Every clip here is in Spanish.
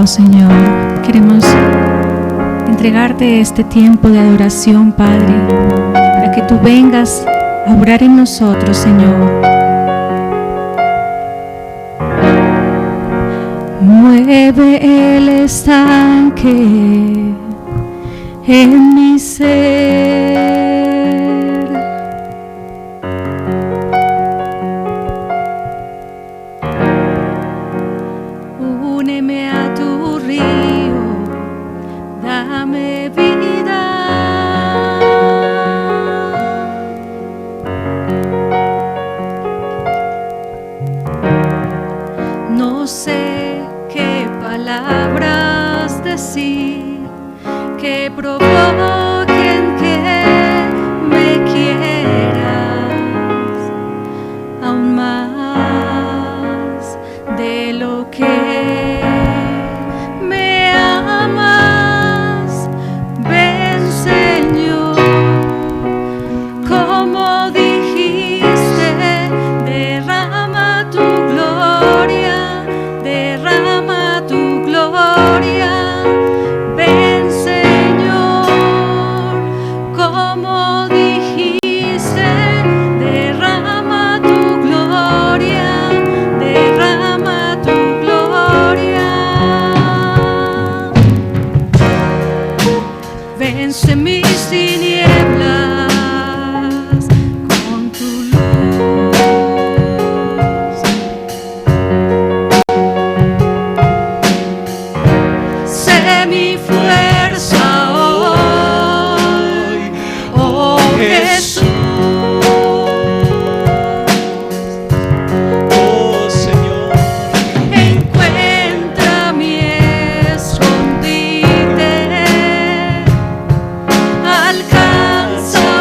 Oh Señor, queremos entregarte este tiempo de adoración, Padre, para que tú vengas a obrar en nosotros, Señor. Mueve el estanque en mi ser. Úneme a tu río, dame vida. No sé qué palabras decir que provoquen que me quieras aún más de lo que me amas. Ven, Señor, como dijiste, derrama tu gloria, derrama tu gloria. Ven, Señor, como dijiste, derrama tu gloria, derrama tu gloria. Vence mis tinieblas con tu luz. Sé mi fuerza hoy, oh Jesús. Oh Señor, Encuentra mi escondite, alcanza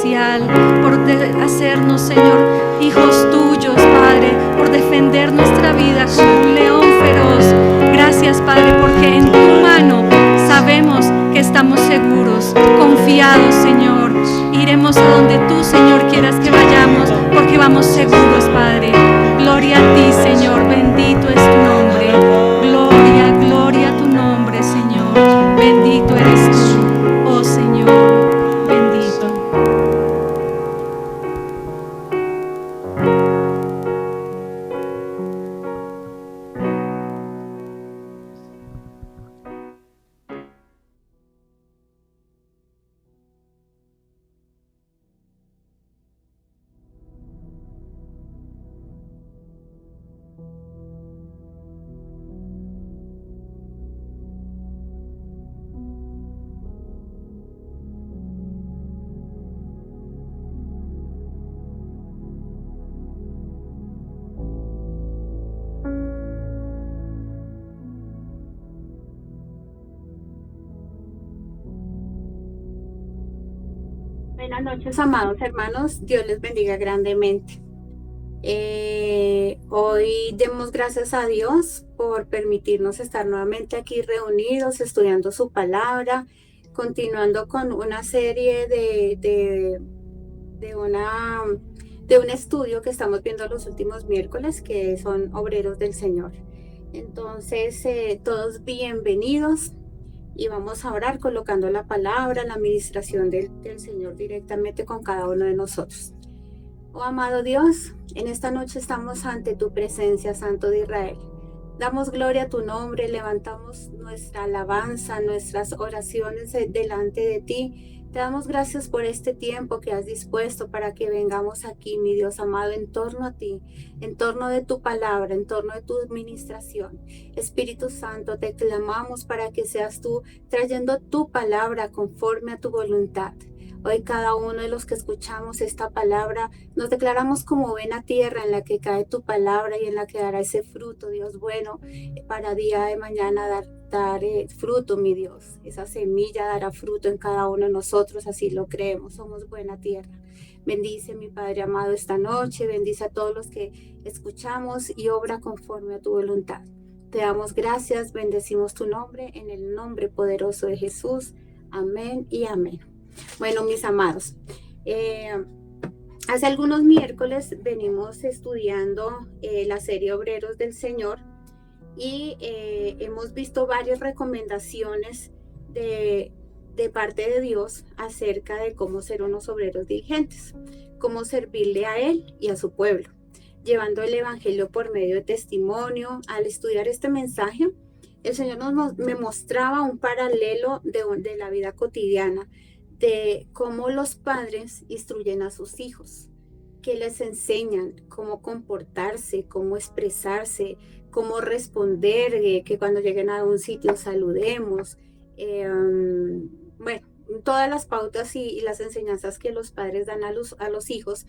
especial, por hacernos, Señor, hijos tuyos, Padre, por defender nuestra vida como un león feroz. Gracias, Padre, porque en tu mano sabemos que estamos seguros, confiados, Señor. Iremos a donde tú, Señor, quieras que vayamos, porque vamos seguros, Padre. Gloria a ti, Señor, bendito es tu nombre. Gloria, gloria a tu nombre, Señor. Bendito eres tú, oh Señor, bendito. Buenas noches, amados hermanos. Dios les bendiga grandemente. Hoy demos gracias a Dios por permitirnos estar nuevamente aquí reunidos, estudiando su palabra, continuando con una serie de un estudio que estamos viendo los últimos miércoles, que son obreros del Señor. Entonces, todos bienvenidos. Y vamos a orar colocando la palabra, la administración del Señor directamente con cada uno de nosotros. Oh amado Dios, en esta noche estamos ante tu presencia, Santo de Israel. Damos gloria a tu nombre, levantamos nuestra alabanza, nuestras oraciones delante de ti. Te damos gracias por este tiempo que has dispuesto para que vengamos aquí, mi Dios amado, en torno a ti, en torno de tu palabra, en torno de tu administración. Espíritu Santo, te clamamos para que seas tú trayendo tu palabra conforme a tu voluntad. Hoy cada uno de los que escuchamos esta palabra nos declaramos como buena tierra en la que cae tu palabra y en la que dará ese fruto, Dios bueno, para día de mañana dar fruto, mi Dios. Esa semilla dará fruto en cada uno de nosotros, así lo creemos, somos buena tierra. Bendice, mi Padre amado, esta noche, bendice a todos los que escuchamos y obra conforme a tu voluntad. Te damos gracias, bendecimos tu nombre, en el nombre poderoso de Jesús. Amén y amén. Bueno, mis amados, hace algunos miércoles venimos estudiando la serie Obreros del Señor y hemos visto varias recomendaciones de parte de Dios acerca de cómo ser unos obreros diligentes, cómo servirle a Él y a su pueblo, llevando el Evangelio por medio de testimonio. Al estudiar este mensaje, el Señor me mostraba un paralelo de la vida cotidiana, de cómo los padres instruyen a sus hijos, que les enseñan cómo comportarse, cómo expresarse, cómo responder, que cuando lleguen a un sitio saludemos. Bueno, todas las pautas y las enseñanzas que los padres dan a los hijos,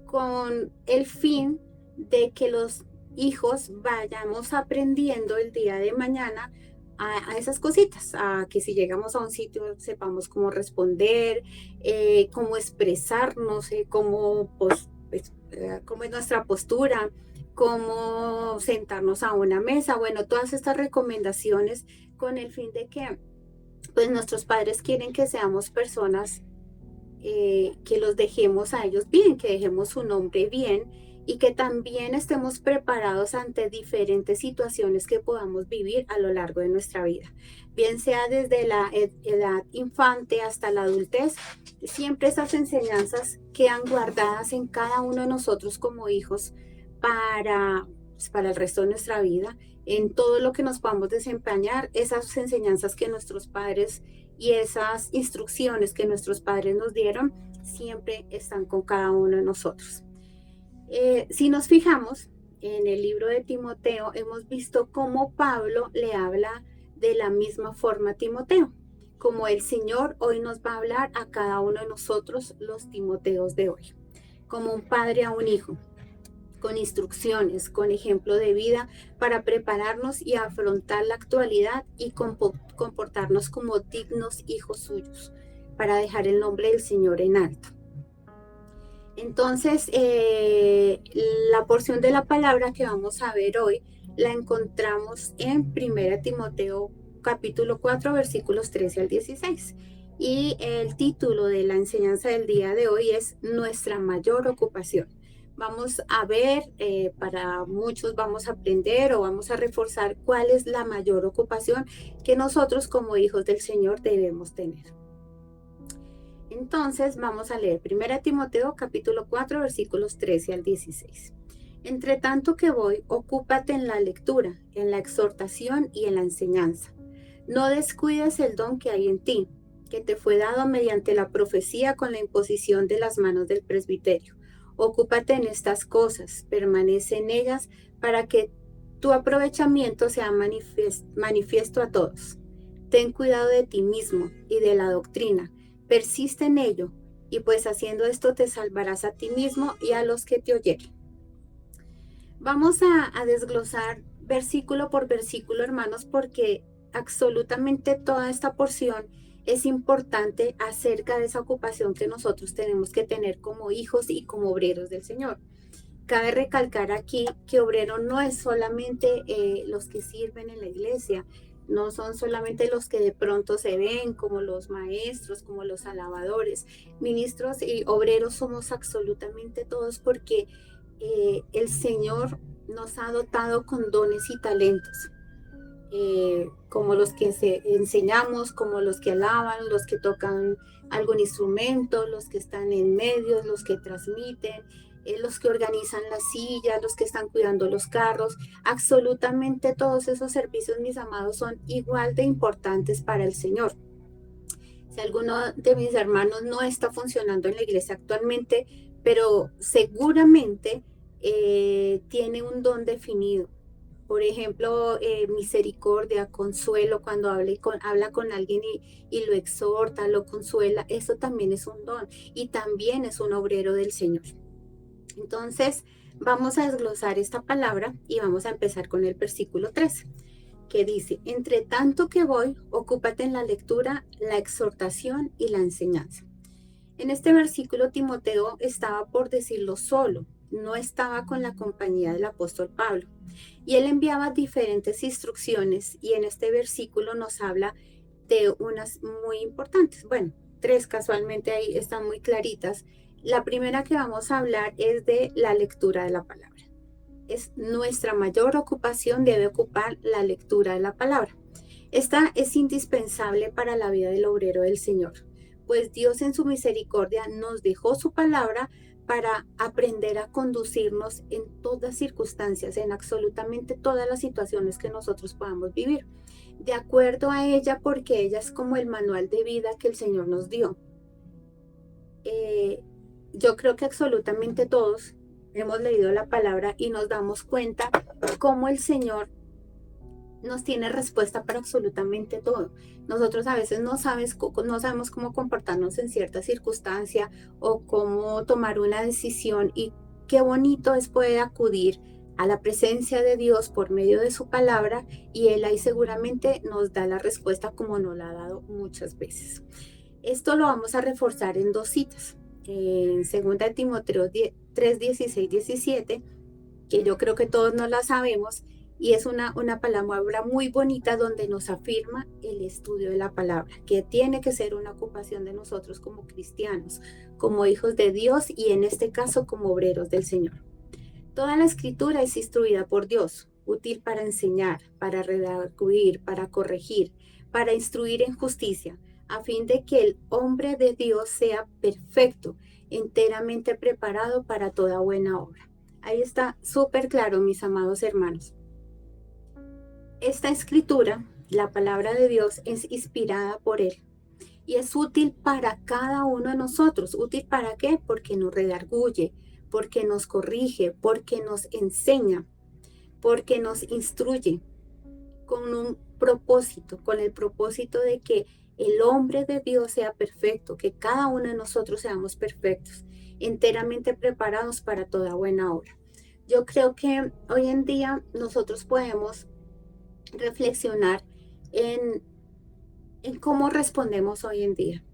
con el fin de que los hijos vayamos aprendiendo el día de mañana a esas cositas, a que si llegamos a un sitio sepamos cómo responder, cómo expresarnos, cómo es nuestra postura, cómo sentarnos a una mesa. Bueno, todas estas recomendaciones con el fin de que pues nuestros padres quieren que seamos personas que los dejemos a ellos bien, que dejemos su nombre bien y que también estemos preparados ante diferentes situaciones que podamos vivir a lo largo de nuestra vida, bien sea desde la edad infante hasta la adultez. Siempre esas enseñanzas quedan guardadas en cada uno de nosotros como hijos para el resto de nuestra vida, en todo lo que nos podamos desempeñar. Esas enseñanzas que nuestros padres y esas instrucciones que nuestros padres nos dieron siempre están con cada uno de nosotros. Si nos fijamos en el libro de Timoteo, hemos visto cómo Pablo le habla de la misma forma a Timoteo, como el Señor hoy nos va a hablar a cada uno de nosotros, los Timoteos de hoy, como un padre a un hijo, con instrucciones, con ejemplo de vida para prepararnos y afrontar la actualidad y comportarnos como dignos hijos suyos, para dejar el nombre del Señor en alto. Entonces, la porción de la palabra que vamos a ver hoy la encontramos en 1 Timoteo capítulo 4 versículos 13 al 16. Y el título de la enseñanza del día de hoy es Nuestra mayor ocupación. Vamos a ver, para muchos vamos a aprender o vamos a reforzar cuál es la mayor ocupación que nosotros como hijos del Señor debemos tener. Entonces vamos a leer 1 Timoteo capítulo 4 versículos 13 al 16. Entre tanto que voy, ocúpate en la lectura, en la exhortación y en la enseñanza. No descuides el don que hay en ti, que te fue dado mediante la profecía con la imposición de las manos del presbiterio. Ocúpate en estas cosas, permanece en ellas para que tu aprovechamiento sea manifiesto a todos. Ten cuidado de ti mismo y de la doctrina. Persiste en ello, y pues haciendo esto te salvarás a ti mismo y a los que te oyeren. Vamos a desglosar versículo por versículo, hermanos, porque absolutamente toda esta porción es importante acerca de esa ocupación que nosotros tenemos que tener como hijos y como obreros del Señor. Cabe recalcar aquí que obrero no es solamente los que sirven en la iglesia, no son solamente los que de pronto se ven como los maestros, como los alabadores. Ministros y obreros somos absolutamente todos porque el Señor nos ha dotado con dones y talentos. Como los que enseñamos, como los que alaban, los que tocan algún instrumento, los que están en medios, los que transmiten, los que organizan las sillas, los que están cuidando los carros. Absolutamente todos esos servicios, mis amados, son igual de importantes para el Señor. Si alguno de mis hermanos no está funcionando en la iglesia actualmente, pero seguramente tiene un don definido. Por ejemplo, misericordia, consuelo, cuando habla con alguien y lo exhorta, lo consuela, eso también es un don y también es un obrero del Señor. Entonces, vamos a desglosar esta palabra y vamos a empezar con el versículo 13, que dice, entre tanto que voy, ocúpate en la lectura, la exhortación y la enseñanza. En este versículo, Timoteo estaba por decirlo solo, no estaba con la compañía del apóstol Pablo. Y él enviaba diferentes instrucciones y en este versículo nos habla de unas muy importantes. Bueno, 3 casualmente ahí están muy claritas. La primera que vamos a hablar es de la lectura de la palabra. Es nuestra mayor ocupación, debe ocupar la lectura de la palabra. Esta es indispensable para la vida del obrero del Señor, pues Dios en su misericordia nos dejó su palabra para aprender a conducirnos en todas circunstancias, en absolutamente todas las situaciones que nosotros podamos vivir, de acuerdo a ella, porque ella es como el manual de vida que el Señor nos dio. Yo creo que absolutamente todos hemos leído la palabra y nos damos cuenta cómo el Señor nos tiene respuesta para absolutamente todo. Nosotros a veces no sabemos cómo comportarnos en cierta circunstancia o cómo tomar una decisión, y qué bonito es poder acudir a la presencia de Dios por medio de su palabra y Él ahí seguramente nos da la respuesta como nos la ha dado muchas veces. Esto lo vamos a reforzar en 2 citas. En 2 Timoteo 3, 16, 17, que yo creo que todos nos la sabemos, y es una palabra muy bonita donde nos afirma el estudio de la palabra, que tiene que ser una ocupación de nosotros como cristianos, como hijos de Dios y en este caso como obreros del Señor. Toda la escritura es instruida por Dios, útil para enseñar, para redarguir, para corregir, para instruir en justicia, a fin de que el hombre de Dios sea perfecto, enteramente preparado para toda buena obra. Ahí está súper claro, mis amados hermanos. Esta escritura, la palabra de Dios, es inspirada por Él y es útil para cada uno de nosotros. ¿Útil para qué? Porque nos redarguye, porque nos corrige, porque nos enseña, porque nos instruye con un propósito, con el propósito de que el hombre de Dios sea perfecto, que cada uno de nosotros seamos perfectos, enteramente preparados para toda buena obra. Yo creo que hoy en día nosotros podemos reflexionar en cómo respondemos hoy en día.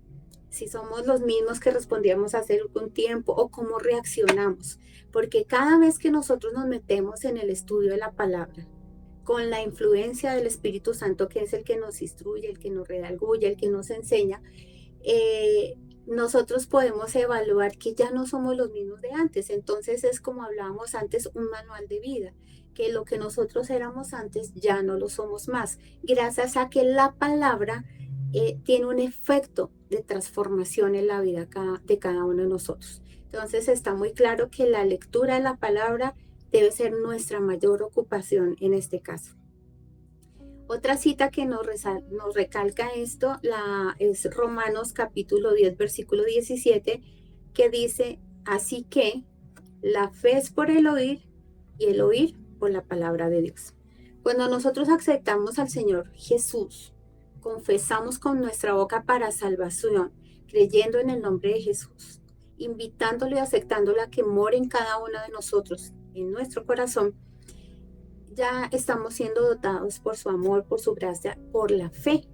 si somos los mismos que respondíamos hace algún tiempo o cómo reaccionamos, porque cada vez que nosotros nos metemos en el estudio de la palabra, con la influencia del Espíritu Santo, que es el que nos instruye, el que nos redarguye, el que nos enseña, nosotros podemos evaluar que ya no somos los mismos de antes. Entonces es como hablábamos antes, un manual de vida, que lo que nosotros éramos antes ya no lo somos más, gracias a que la palabra tiene un efecto de transformación en la vida de cada uno de nosotros. Entonces está muy claro que la lectura de la palabra debe ser nuestra mayor ocupación en este caso. Otra cita que nos recalca esto es Romanos capítulo 10, versículo 17, que dice, así que la fe es por el oír y el oír por la palabra de Dios. Cuando nosotros aceptamos al Señor Jesús, confesamos con nuestra boca para salvación, creyendo en el nombre de Jesús, invitándole y aceptándole a que more en cada uno de nosotros, en nuestro corazón, ya estamos siendo dotados por su amor, por su gracia, por la fe.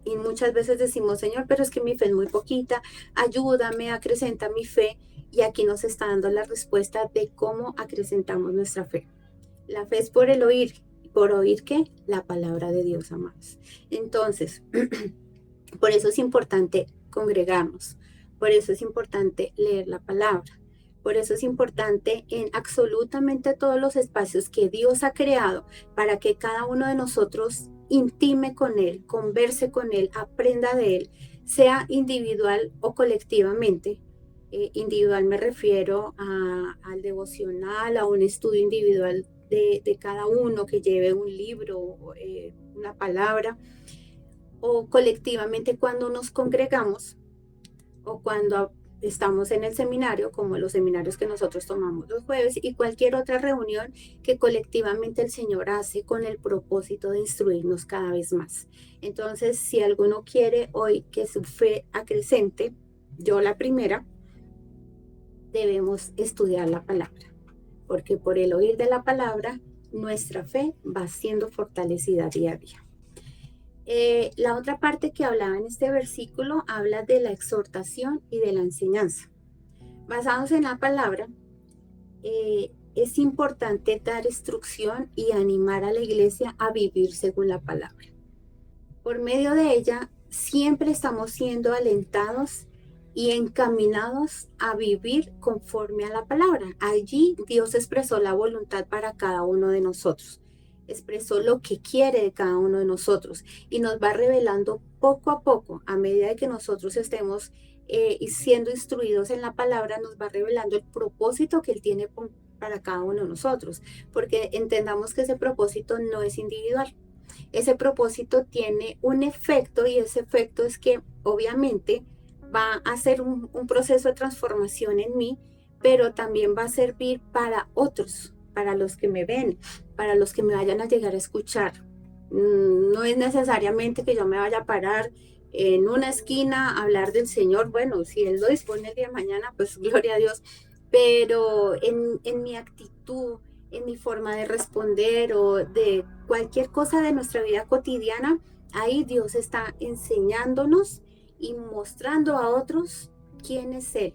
Y muchas veces decimos, Señor, pero es que mi fe es muy poquita, ayúdame, acrecenta mi fe. Y aquí nos está dando la respuesta de cómo acrecentamos nuestra fe. La fe es por el oír. ¿Por oír qué? La palabra de Dios, amados. Entonces, por eso es importante congregarnos. Por eso es importante leer la palabra. Por eso es importante en absolutamente todos los espacios que Dios ha creado para que cada uno de nosotros intime con Él, converse con Él, aprenda de Él, sea individual o colectivamente. Individual me refiero al devocional, a un estudio individual de cada uno que lleve un libro, una palabra, o colectivamente cuando nos congregamos o cuando estamos en el seminario, como los seminarios que nosotros tomamos los jueves y cualquier otra reunión que colectivamente el Señor hace con el propósito de instruirnos cada vez más. Entonces, si alguno quiere hoy que su fe acrecente, yo la primera, debemos estudiar la palabra, porque por el oír de la palabra, nuestra fe va siendo fortalecida día a día. La otra parte que hablaba en este versículo habla de la exhortación y de la enseñanza. Basados en la palabra, es importante dar instrucción y animar a la iglesia a vivir según la palabra. Por medio de ella, siempre estamos siendo alentados y encaminados a vivir conforme a la palabra. Allí Dios expresó la voluntad para cada uno de nosotros. Expresó lo que quiere de cada uno de nosotros y nos va revelando poco a poco, a medida de que nosotros estemos siendo instruidos en la palabra, nos va revelando el propósito que Él tiene para cada uno de nosotros, porque entendamos que ese propósito no es individual. Ese propósito tiene un efecto y ese efecto es que obviamente va a ser un proceso de transformación en mí, pero también va a servir para otros, para los que me ven, para los que me vayan a llegar a escuchar. No es necesariamente que yo me vaya a parar en una esquina a hablar del Señor. Bueno, si Él lo dispone el día de mañana, pues gloria a Dios. Pero en mi actitud, en mi forma de responder o de cualquier cosa de nuestra vida cotidiana, ahí Dios está enseñándonos y mostrando a otros quién es Él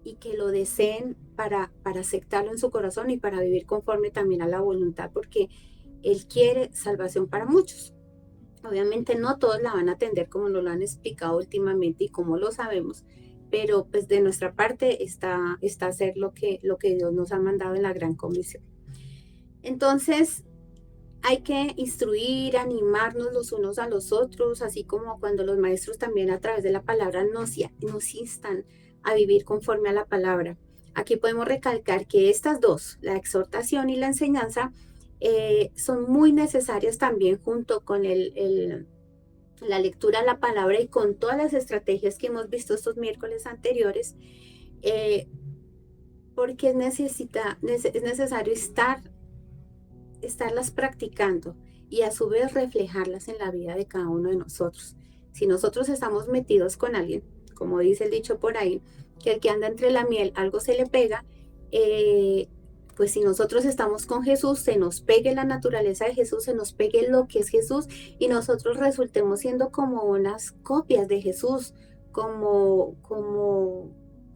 y que lo deseen para aceptarlo en su corazón y para vivir conforme también a la voluntad, porque Él quiere salvación para muchos. Obviamente no todos la van a atender como nos lo han explicado últimamente y como lo sabemos, pero pues de nuestra parte está hacer lo que Dios nos ha mandado en la gran comisión. Entonces, hay que instruir, animarnos los unos a los otros, así como cuando los maestros también a través de la palabra nos instan a vivir conforme a la palabra. Aquí podemos recalcar que estas dos, la exhortación y la enseñanza, son muy necesarias también junto con la lectura de la palabra y con todas las estrategias que hemos visto estos miércoles anteriores, porque es necesario estarlas practicando y a su vez reflejarlas en la vida de cada uno de nosotros. Si nosotros estamos metidos con alguien, como dice el dicho por ahí, que el que anda entre la miel algo se le pega, pues si nosotros estamos con Jesús, se nos pegue la naturaleza de Jesús, se nos pegue lo que es Jesús y nosotros resultemos siendo como unas copias de Jesús, como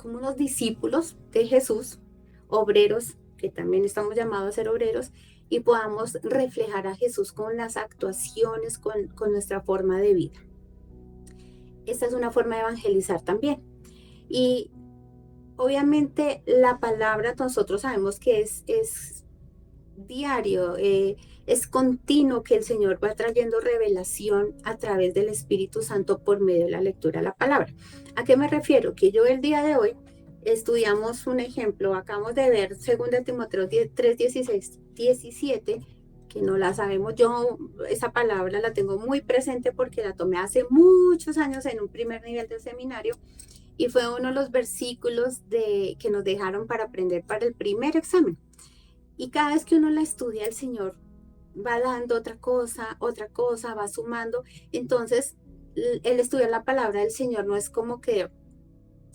unos discípulos de Jesús, obreros, que también estamos llamados a ser obreros, y podamos reflejar a Jesús con las actuaciones, con nuestra forma de vida. Esta es una forma de evangelizar también. Y obviamente la palabra nosotros sabemos que es diario, es continuo, que el Señor va trayendo revelación a través del Espíritu Santo por medio de la lectura de la palabra. ¿A qué me refiero? Que yo el día de hoy estudiamos un ejemplo, acabamos de ver 2 Timoteo 3, 16, 17, que no la sabemos. Yo esa palabra la tengo muy presente porque la tomé hace muchos años en un primer nivel del seminario y fue uno de los versículos que nos dejaron para aprender para el primer examen. Y cada vez que uno la estudia, el Señor va dando otra cosa, va sumando. Entonces, el estudiar la palabra del Señor no es como que,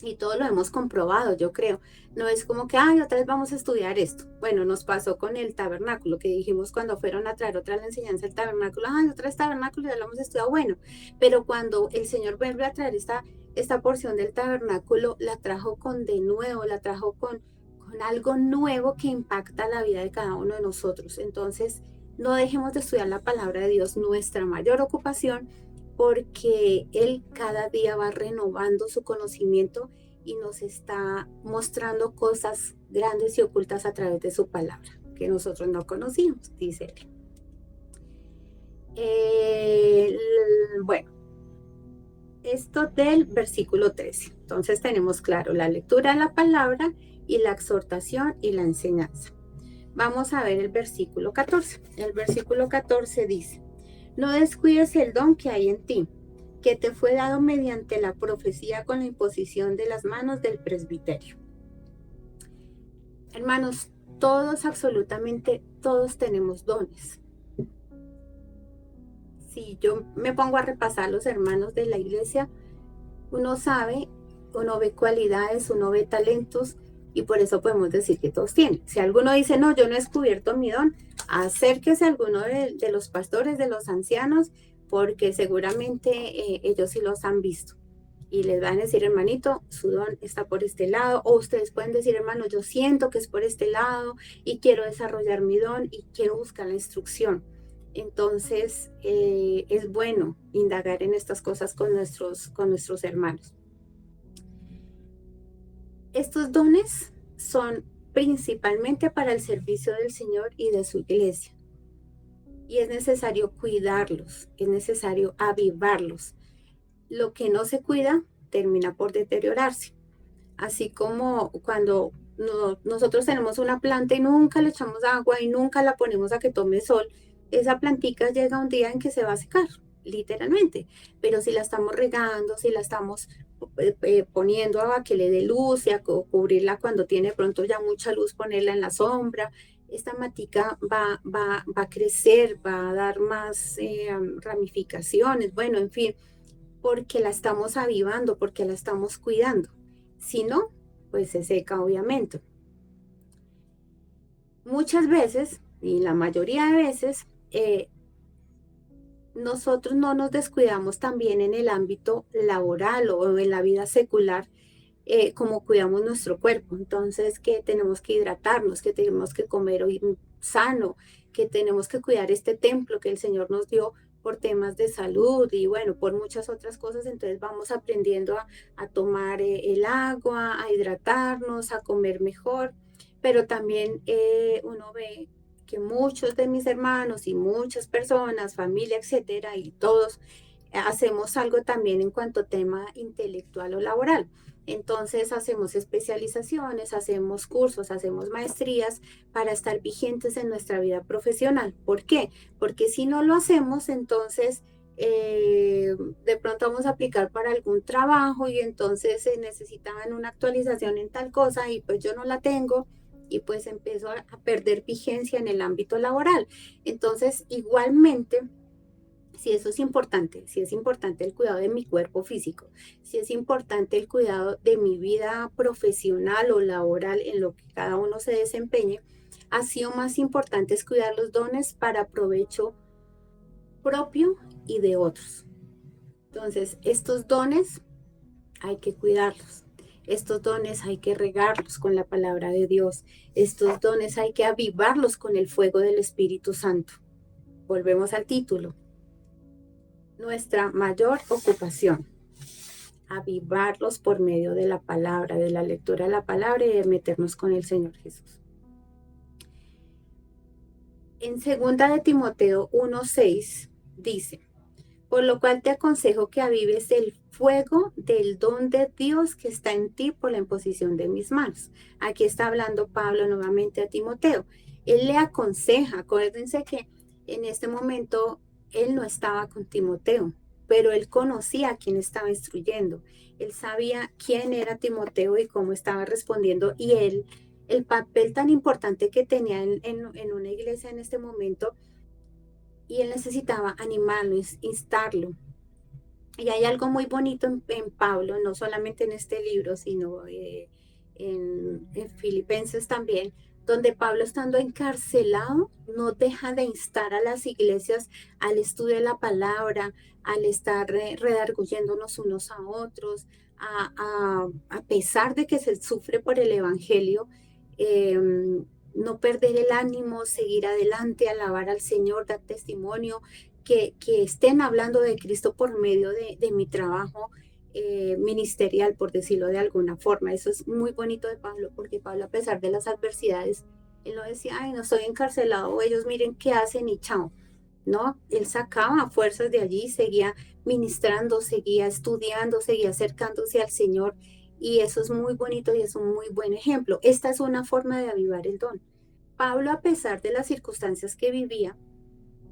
y todo lo hemos comprobado, yo creo, no es como que, ay, otra vez vamos a estudiar esto. Bueno, nos pasó con el tabernáculo, que dijimos cuando fueron a traer otra la enseñanza del tabernáculo, ay, otra vez tabernáculo, ya lo hemos estudiado, bueno, pero cuando el Señor vuelve a traer esta porción del tabernáculo, la trajo con de nuevo, la trajo con algo nuevo que impacta la vida de cada uno de nosotros. Entonces, no dejemos de estudiar la palabra de Dios, nuestra mayor ocupación, porque Él cada día va renovando su conocimiento y nos está mostrando cosas grandes y ocultas a través de su palabra, que nosotros no conocíamos, dice Él. Bueno, esto del versículo 13. Entonces tenemos claro la lectura de la palabra y la exhortación y la enseñanza. Vamos a ver el versículo 14. El versículo 14 dice: no descuides el don que hay en ti, que te fue dado mediante la profecía con la imposición de las manos del presbiterio. Hermanos, todos, absolutamente todos tenemos dones. Si yo me pongo a repasar los hermanos de la iglesia, uno sabe, uno ve cualidades, uno ve talentos, y por eso podemos decir que todos tienen. Si alguno dice, no, yo no he descubierto mi don, acérquese a alguno de los pastores, de los ancianos, porque seguramente ellos sí los han visto. Y les van a decir, hermanito, su don está por este lado. O ustedes pueden decir, hermano, yo siento que es por este lado y quiero desarrollar mi don y quiero buscar la instrucción. Entonces, es bueno indagar en estas cosas con nuestros hermanos. Estos dones son principalmente para el servicio del Señor y de su iglesia. Y es necesario cuidarlos, es necesario avivarlos. Lo que no se cuida termina por deteriorarse. Así como cuando nosotros tenemos una planta y nunca le echamos agua y nunca la ponemos a que tome sol, esa plantica llega un día en que se va a secar, literalmente. Pero si la estamos regando, si la estamos poniendo a que le dé luz y a cubrirla cuando tiene pronto ya mucha luz, ponerla en la sombra, esta matica va a crecer, va a dar más ramificaciones, bueno, en fin, porque la estamos avivando, porque la estamos cuidando. Si no, pues se seca, obviamente. Muchas veces, y la mayoría de veces, nosotros no nos descuidamos también en el ámbito laboral o en la vida secular, como cuidamos nuestro cuerpo. Entonces, que tenemos que hidratarnos, que tenemos que comer sano, que tenemos que cuidar este templo que el Señor nos dio por temas de salud y bueno, por muchas otras cosas. Entonces vamos aprendiendo a tomar el agua, a hidratarnos, a comer mejor, pero también uno ve que muchos de mis hermanos y muchas personas, familia, etcétera, y todos hacemos algo también en cuanto a tema intelectual o laboral. Entonces hacemos especializaciones, hacemos cursos, hacemos maestrías para estar vigentes en nuestra vida profesional. ¿Por qué? Porque si no lo hacemos, entonces de pronto vamos a aplicar para algún trabajo y entonces se necesitaban una actualización en tal cosa y pues yo no la tengo y pues empiezo a perder vigencia en el ámbito laboral. Entonces, igualmente, si eso es importante, si es importante el cuidado de mi cuerpo físico, si es importante el cuidado de mi vida profesional o laboral en lo que cada uno se desempeñe, así o más importante es cuidar los dones para provecho propio y de otros. Entonces, estos dones hay que cuidarlos. Estos dones hay que regarlos con la palabra de Dios. Estos dones hay que avivarlos con el fuego del Espíritu Santo. Volvemos al título. Nuestra mayor ocupación. Avivarlos por medio de la palabra, de la lectura de la palabra y de meternos con el Señor Jesús. En 2 de Timoteo 1:6 dice: por lo cual te aconsejo que avives el fuego del don de Dios que está en ti por la imposición de mis manos. Aquí está hablando Pablo nuevamente a Timoteo. Él le aconseja, acuérdense que en este momento él no estaba con Timoteo, pero él conocía a quien estaba instruyendo. Él sabía quién era Timoteo y cómo estaba respondiendo, y él, el papel tan importante que tenía en una iglesia en este momento, y él necesitaba animarlo, instarlo. Y hay algo muy bonito en Pablo, no solamente en este libro, sino en Filipenses también, donde Pablo, estando encarcelado, no deja de instar a las iglesias al estudio de la palabra, al estar redarguyéndonos unos a otros, a pesar de que se sufre por el Evangelio, no perder el ánimo, seguir adelante, alabar al Señor, dar testimonio, que estén hablando de Cristo por medio de mi trabajo ministerial, por decirlo de alguna forma. Eso es muy bonito de Pablo, porque Pablo, a pesar de las adversidades, él no decía, ay, no estoy encarcelado, ellos miren qué hacen y chao. No, él sacaba fuerzas de allí, seguía ministrando, seguía estudiando, seguía acercándose al Señor, y eso es muy bonito y es un muy buen ejemplo. Esta es una forma de avivar el don. Pablo, a pesar de las circunstancias que vivía,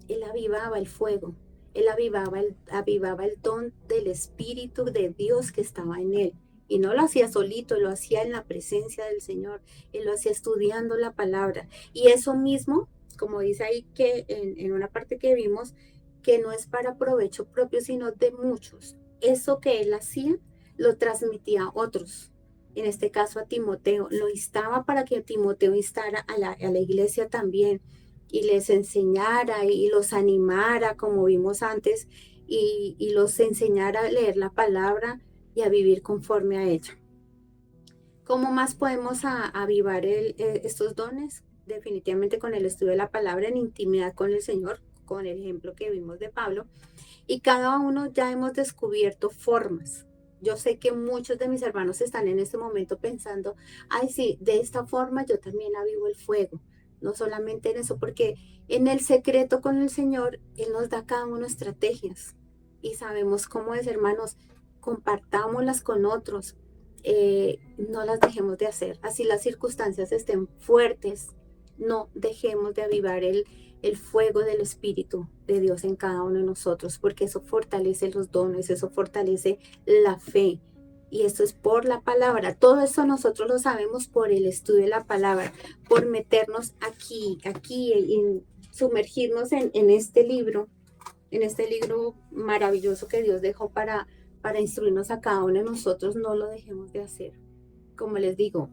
él avivaba el fuego, él avivaba el don del Espíritu de Dios que estaba en él. Y no lo hacía solito, lo hacía en la presencia del Señor, él lo hacía estudiando la palabra. Y eso mismo, como dice ahí que en una parte que vimos, que no es para provecho propio, sino de muchos. Eso que él hacía, lo transmitía a otros. En este caso a Timoteo, lo instaba para que Timoteo instara a la iglesia también, y les enseñara y los animara, como vimos antes, y los enseñara a leer la palabra y a vivir conforme a ella. ¿Cómo más podemos avivar estos dones? Definitivamente con el estudio de la palabra en intimidad con el Señor, con el ejemplo que vimos de Pablo. Y cada uno ya hemos descubierto formas. Yo sé que muchos de mis hermanos están en este momento pensando, ay, sí, de esta forma yo también avivo el fuego. No solamente en eso, porque en el secreto con el Señor, Él nos da cada uno estrategias y sabemos cómo es, hermanos. Compartámoslas con otros, no las dejemos de hacer. Así las circunstancias estén fuertes, no dejemos de avivar el fuego del Espíritu de Dios en cada uno de nosotros, porque eso fortalece los dones, eso fortalece la fe. Y esto es por la palabra. Todo eso nosotros lo sabemos por el estudio de la palabra, por meternos aquí y sumergirnos en este libro maravilloso que Dios dejó para instruirnos a cada uno de nosotros. No lo dejemos de hacer. Como les digo,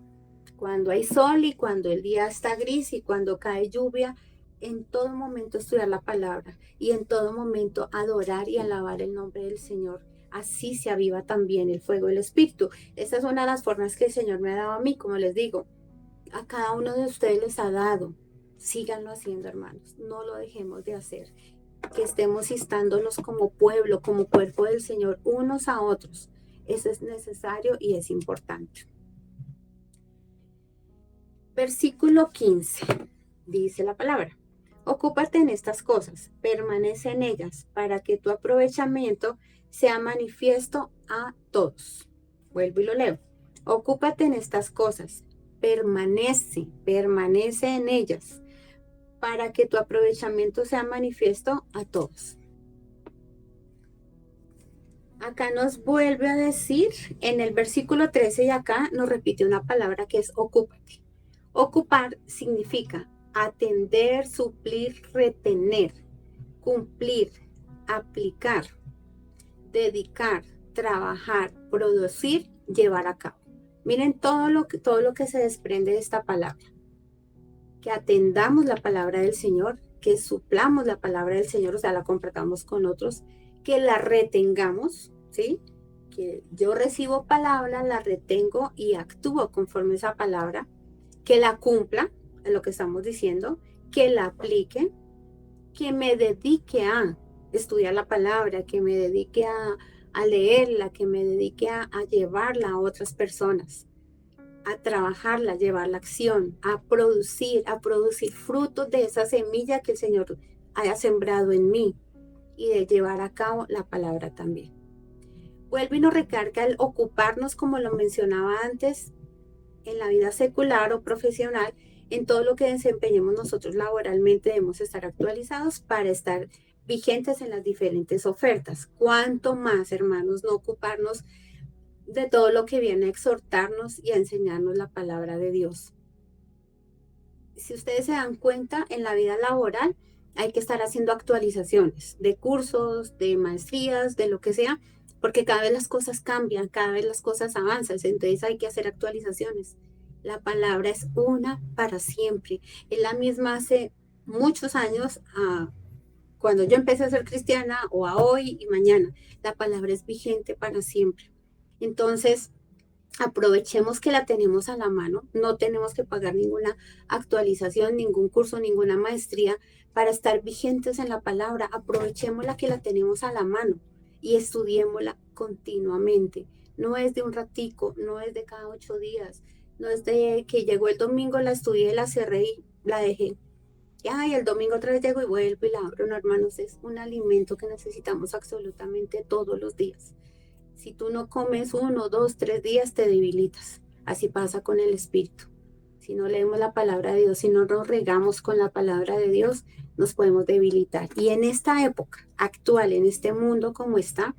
cuando hay sol y cuando el día está gris y cuando cae lluvia, en todo momento estudiar la palabra y en todo momento adorar y alabar el nombre del Señor. Así se aviva también el fuego del Espíritu. Esa es una de las formas que el Señor me ha dado a mí, como les digo, a cada uno de ustedes les ha dado. Síganlo haciendo, hermanos, no lo dejemos de hacer. Que estemos instándonos como pueblo, como cuerpo del Señor, unos a otros. Eso es necesario y es importante. Versículo 15, dice la palabra: ocúpate en estas cosas, permanece en ellas, para que tu aprovechamiento sea manifiesto a todos. Vuelvo y lo leo. Ocúpate en estas cosas, permanece en ellas, para que tu aprovechamiento sea manifiesto a todos. Acá nos vuelve a decir en el versículo 13, y acá nos repite una palabra que es ocúpate. Ocupar significa atender, suplir, retener, cumplir, aplicar, dedicar, trabajar, producir, llevar a cabo. Miren todo lo que se desprende de esta palabra. Que atendamos la palabra del Señor, que suplamos la palabra del Señor, o sea, la compartamos con otros, que la retengamos, ¿sí? que yo recibo palabra, la retengo y actúo conforme a esa palabra, que la cumpla, es lo que estamos diciendo, que la aplique, que me dedique a estudiar la palabra, que me dedique a leerla, que me dedique a llevarla a otras personas, a trabajarla, a llevar la acción, a producir frutos de esa semilla que el Señor haya sembrado en mí y de llevar a cabo la palabra también. Vuelve y nos recarga el ocuparnos, como lo mencionaba antes, en la vida secular o profesional, en todo lo que desempeñemos nosotros laboralmente debemos estar actualizados para estar vigentes en las diferentes ofertas. Cuanto más, hermanos, no ocuparnos de todo lo que viene a exhortarnos y a enseñarnos la palabra de Dios. Si ustedes se dan cuenta, en la vida laboral hay que estar haciendo actualizaciones de cursos, de maestrías, de lo que sea, porque cada vez las cosas cambian, cada vez las cosas avanzan, entonces hay que hacer actualizaciones. La palabra es una para siempre. Es la misma hace muchos años, cuando yo empecé a ser cristiana, o a hoy y mañana. La palabra es vigente para siempre. Entonces, aprovechemos que la tenemos a la mano, no tenemos que pagar ninguna actualización, ningún curso, ninguna maestría para estar vigentes en la palabra. Aprovechémosla que la tenemos a la mano y estudiémosla continuamente. No es de un ratico, no es de cada 8 días, no es de que llegó el domingo, la estudié, la cerré y la dejé. Y el domingo otra vez llego y vuelvo y la abro. No, hermanos, es un alimento que necesitamos absolutamente todos los días. Si tú no comes 1, 2, 3 días, te debilitas. Así pasa con el espíritu. Si no leemos la palabra de Dios, si no nos regamos con la palabra de Dios, nos podemos debilitar. Y en esta época actual, en este mundo como está,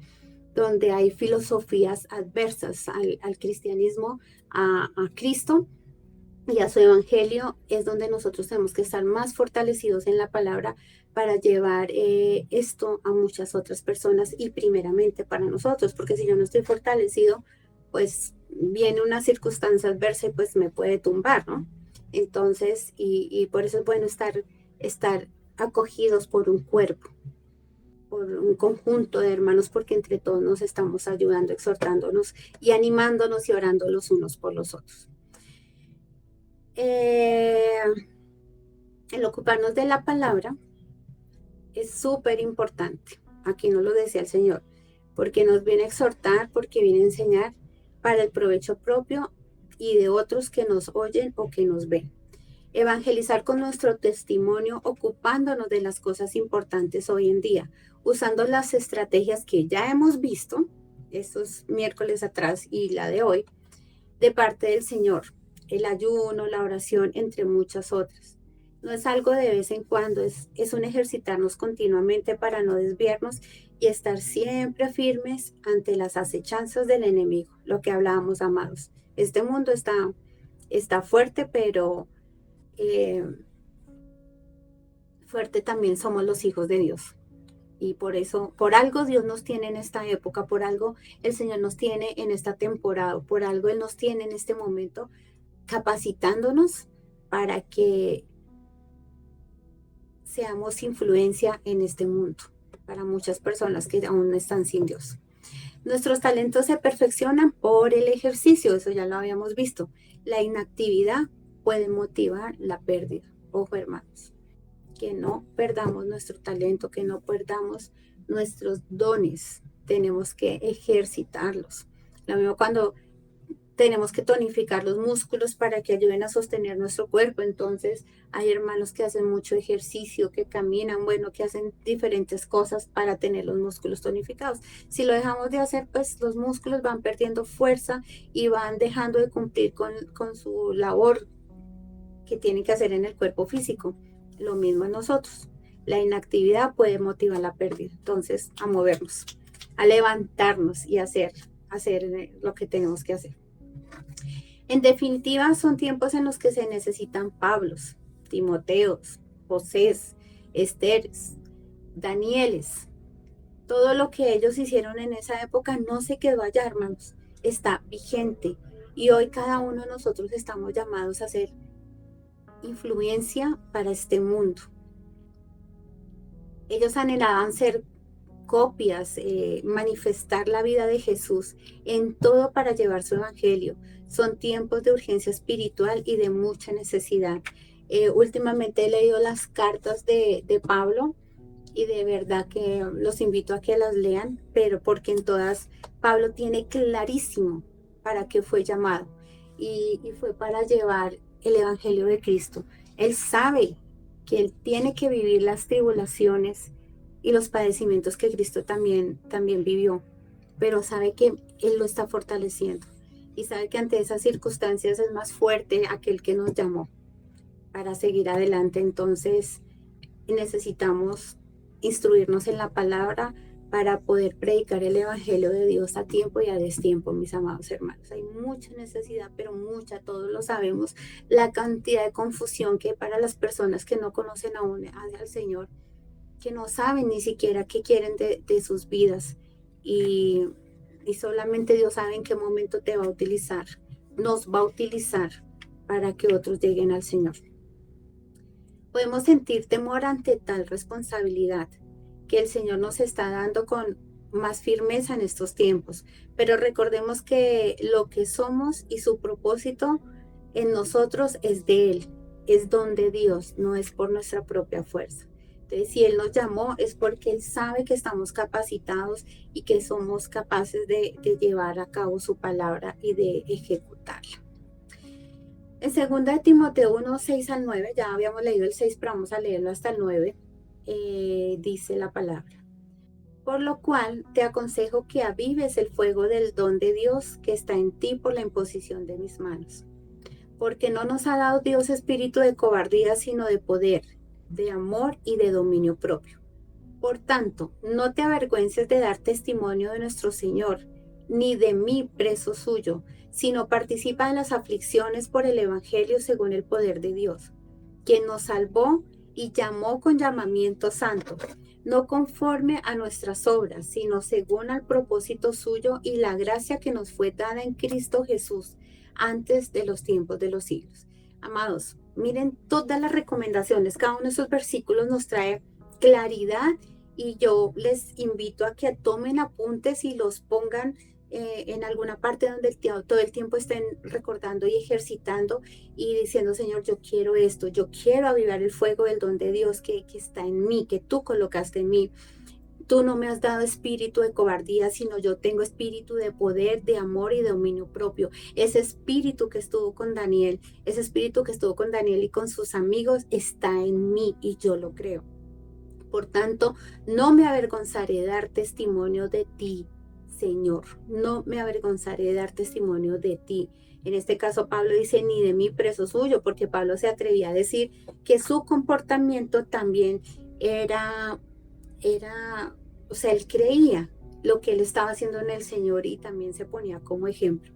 donde hay filosofías adversas al cristianismo, a Cristo y a su evangelio, es donde nosotros tenemos que estar más fortalecidos en la palabra para llevar esto a muchas otras personas y primeramente para nosotros, porque si yo no estoy fortalecido, pues viene una circunstancia adversa y pues me puede tumbar, ¿no? Entonces, y por eso es bueno estar acogidos por un cuerpo, por un conjunto de hermanos, porque entre todos nos estamos ayudando, exhortándonos y animándonos y orando los unos por los otros. El ocuparnos de la palabra es súper importante. Aquí nos lo decía el Señor, porque nos viene a exhortar, porque viene a enseñar para el provecho propio y de otros que nos oyen o que nos ven. Evangelizar con nuestro testimonio, ocupándonos de las cosas importantes hoy en día, usando las estrategias que ya hemos visto, estos miércoles atrás y la de hoy, de parte del Señor. El ayuno, la oración, entre muchas otras. No es algo de vez en cuando, es un ejercitarnos continuamente para no desviarnos y estar siempre firmes ante las acechanzas del enemigo, lo que hablábamos, amados. Este mundo está fuerte, pero fuerte también somos los hijos de Dios. Y por eso, por algo Dios nos tiene en esta época, por algo el Señor nos tiene en esta temporada, por algo Él nos tiene en este momento capacitándonos para que seamos influencia en este mundo para muchas personas que aún no están sin Dios. Nuestros talentos se perfeccionan por el ejercicio, eso ya lo habíamos visto. La inactividad puede motivar la pérdida. Ojo, hermanos, que no perdamos nuestro talento, que no perdamos nuestros dones. Tenemos que ejercitarlos. Lo mismo cuando tenemos que tonificar los músculos para que ayuden a sostener nuestro cuerpo. Entonces, hay hermanos que hacen mucho ejercicio, que caminan, bueno, que hacen diferentes cosas para tener los músculos tonificados. Si lo dejamos de hacer, pues los músculos van perdiendo fuerza y van dejando de cumplir con su labor que tienen que hacer en el cuerpo físico. Lo mismo en nosotros. La inactividad puede motivar la pérdida. Entonces, a movernos, a levantarnos y hacer lo que tenemos que hacer. En definitiva, son tiempos en los que se necesitan Pablos, Timoteos, Josés, Esteres, Danieles. Todo lo que ellos hicieron en esa época no se quedó allá, hermanos. Está vigente. Y hoy cada uno de nosotros estamos llamados a ser influencia para este mundo. Ellos anhelaban ser copias, manifestar la vida de Jesús en todo para llevar su evangelio. Son tiempos de urgencia espiritual y de mucha necesidad. Últimamente he leído las cartas de Pablo y de verdad que los invito a que las lean, pero porque en todas Pablo tiene clarísimo para qué fue llamado y fue para llevar el evangelio de Cristo. Él sabe que él tiene que vivir las tribulaciones y los padecimientos que Cristo también vivió, pero sabe que él lo está fortaleciendo y sabe que ante esas circunstancias es más fuerte aquel que nos llamó para seguir adelante. Entonces necesitamos instruirnos en la palabra para poder predicar el evangelio de Dios a tiempo y a destiempo, mis amados hermanos. Hay mucha necesidad, pero mucha, todos lo sabemos, la cantidad de confusión que hay para las personas que no conocen aún al Señor, que no saben ni siquiera qué quieren de sus vidas y solamente Dios sabe en qué momento te va a utilizar, nos va a utilizar para que otros lleguen al Señor. Podemos sentir temor ante tal responsabilidad que el Señor nos está dando con más firmeza en estos tiempos, pero recordemos que lo que somos y su propósito en nosotros es de Él, es don de Dios, no es por nuestra propia fuerza. Entonces, si Él nos llamó es porque Él sabe que estamos capacitados y que somos capaces de llevar a cabo su palabra y de ejecutarla. En 2 de Timoteo 1, 6 al 9, ya habíamos leído el 6, pero vamos a leerlo hasta el 9, dice la palabra. Por lo cual te aconsejo que avives el fuego del don de Dios que está en ti por la imposición de mis manos. Porque no nos ha dado Dios espíritu de cobardía, sino de poder, de amor y de dominio propio. Por tanto, no te avergüences de dar testimonio de nuestro Señor, ni de mí preso suyo, sino participa en las aflicciones por el Evangelio según el poder de Dios, quien nos salvó y llamó con llamamiento santo, no conforme a nuestras obras, sino según al propósito suyo y la gracia que nos fue dada en Cristo Jesús antes de los tiempos de los siglos. Amados, miren todas las recomendaciones, cada uno de esos versículos nos trae claridad y yo les invito a que tomen apuntes y los pongan en alguna parte donde todo el tiempo estén recordando y ejercitando y diciendo, Señor, yo quiero esto, yo quiero avivar el fuego del don de Dios que está en mí, que tú colocaste en mí. Tú no me has dado espíritu de cobardía, sino yo tengo espíritu de poder, de amor y de dominio propio. Ese espíritu que estuvo con Daniel, ese espíritu que estuvo con Daniel y con sus amigos está en mí y yo lo creo. Por tanto, no me avergonzaré de dar testimonio de ti, Señor, no me avergonzaré de dar testimonio de ti. En este caso Pablo dice, ni de mí preso suyo, porque Pablo se atrevía a decir que su comportamiento también era, o sea, él creía lo que él estaba haciendo en el Señor y también se ponía como ejemplo.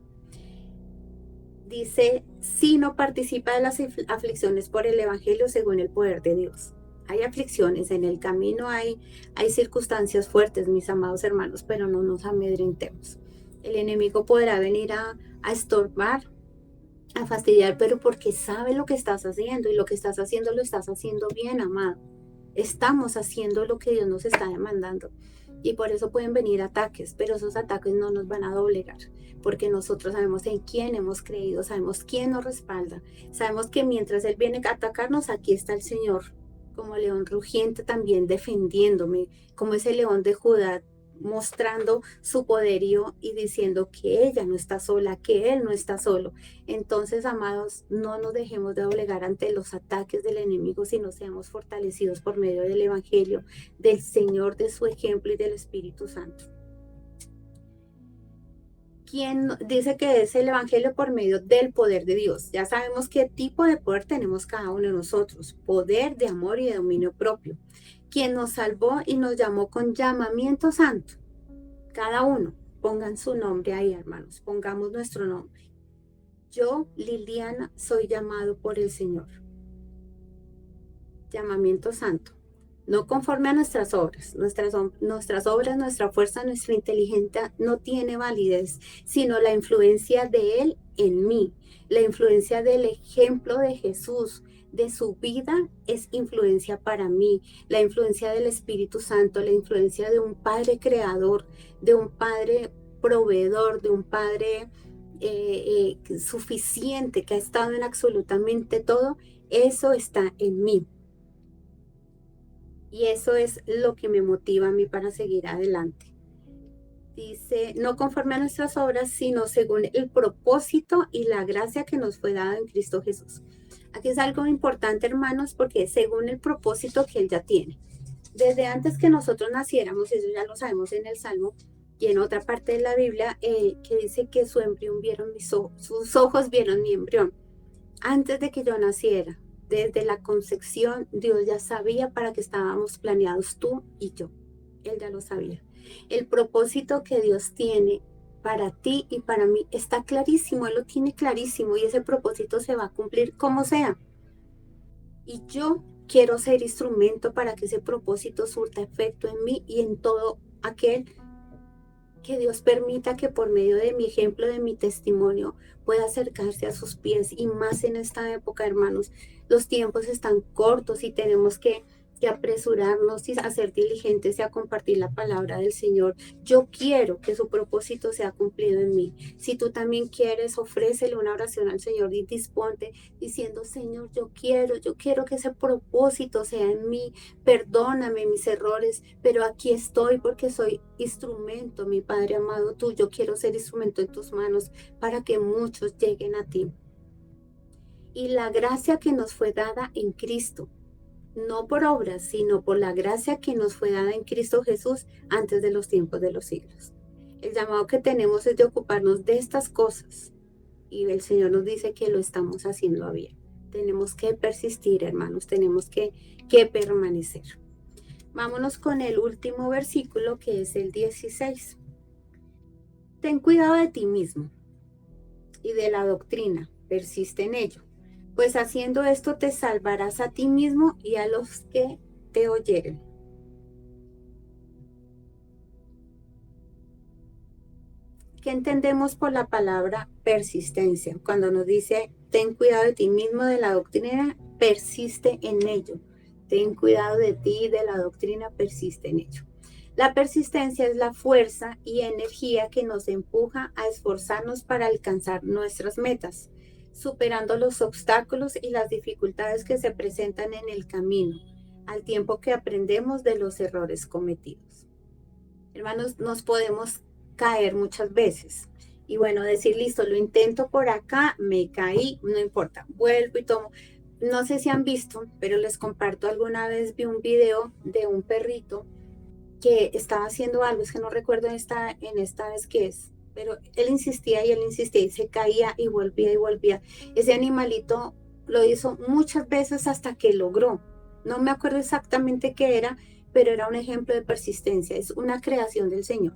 Dice, si no participa de las aflicciones por el Evangelio según el poder de Dios. Hay aflicciones en el camino, hay circunstancias fuertes, mis amados hermanos, pero no nos amedrentemos. El enemigo podrá venir a estorbar, a fastidiar, pero porque sabe lo que estás haciendo y lo que estás haciendo lo estás haciendo bien, amado. Estamos haciendo lo que Dios nos está demandando y por eso pueden venir ataques, pero esos ataques no nos van a doblegar, porque nosotros sabemos en quién hemos creído, sabemos quién nos respalda, sabemos que mientras Él viene a atacarnos, aquí está el Señor, como león rugiente también defendiéndome, como ese león de Judá mostrando su poderío y diciendo que ella no está sola, que Él no está solo. Entonces, amados, no nos dejemos de doblegar ante los ataques del enemigo, sino seamos fortalecidos por medio del Evangelio, del Señor, de su ejemplo y del Espíritu Santo. ¿Quién dice que es el Evangelio? Por medio del poder de Dios. Ya sabemos qué tipo de poder tenemos cada uno de nosotros. Poder de amor y de dominio propio. Quien nos salvó y nos llamó con llamamiento santo. Cada uno, pongan su nombre ahí, hermanos. Pongamos nuestro nombre. Yo, Liliana, soy llamado por el Señor. Llamamiento santo. No conforme a nuestras obras. Nuestras obras, nuestra fuerza, nuestra inteligencia no tiene validez, sino la influencia de Él en mí, la influencia del ejemplo de Jesús, de su vida es influencia para mí, la influencia del Espíritu Santo, la influencia de un Padre creador, de un Padre proveedor, de un Padre suficiente, que ha estado en absolutamente todo. Eso está en mí. Y eso es lo que me motiva a mí para seguir adelante. Dice, no conforme a nuestras obras, sino según el propósito y la gracia que nos fue dada en Cristo Jesús. Aquí es algo importante, hermanos, porque es según el propósito que Él ya tiene. Desde antes que nosotros naciéramos, eso ya lo sabemos en el Salmo y en otra parte de la Biblia, que dice que su embrión vieron sus ojos vieron mi embrión. Antes de que yo naciera, desde la concepción, Dios ya sabía para qué estábamos planeados tú y yo. Él ya lo sabía. El propósito que Dios tiene para ti y para mí está clarísimo, Él lo tiene clarísimo y ese propósito se va a cumplir como sea. Y yo quiero ser instrumento para que ese propósito surta efecto en mí y en todo aquel que Dios permita que por medio de mi ejemplo, de mi testimonio, pueda acercarse a sus pies. Y más en esta época, hermanos, los tiempos están cortos y tenemos que apresurarnos y a ser diligentes y a compartir la palabra del Señor. Yo quiero que su propósito sea cumplido en mí. Si tú también quieres, ofrécele una oración al Señor y disponte diciendo, Señor, yo quiero que ese propósito sea en mí. Perdóname mis errores, pero aquí estoy porque soy instrumento, mi Padre amado tuyo. Quiero ser instrumento en tus manos para que muchos lleguen a ti. Y la gracia que nos fue dada en Cristo, no por obras, sino por la gracia que nos fue dada en Cristo Jesús antes de los tiempos de los siglos. El llamado que tenemos es de ocuparnos de estas cosas y el Señor nos dice que lo estamos haciendo bien. Tenemos que persistir, hermanos, tenemos que permanecer. Vámonos con el último versículo, que es el 16. Ten cuidado de ti mismo y de la doctrina, persiste en ello, pues haciendo esto te salvarás a ti mismo y a los que te oyeren. ¿Qué entendemos por la palabra persistencia? Cuando nos dice, ten cuidado de ti mismo, de la doctrina, persiste en ello. Ten cuidado de ti, de la doctrina, persiste en ello. La persistencia es la fuerza y energía que nos empuja a esforzarnos para alcanzar nuestras metas, superando los obstáculos y las dificultades que se presentan en el camino, al tiempo que aprendemos de los errores cometidos. Hermanos, nos podemos caer muchas veces y bueno, decir, listo, lo intento por acá, me caí, no importa, vuelvo y tomo. No sé si han visto, pero les comparto, alguna vez vi un video de un perrito que estaba haciendo algo, es que no recuerdo en esta vez qué es, pero él insistía y se caía y volvía y volvía. Ese animalito lo hizo muchas veces hasta que logró. No me acuerdo exactamente qué era, pero era un ejemplo de persistencia. Es una creación del Señor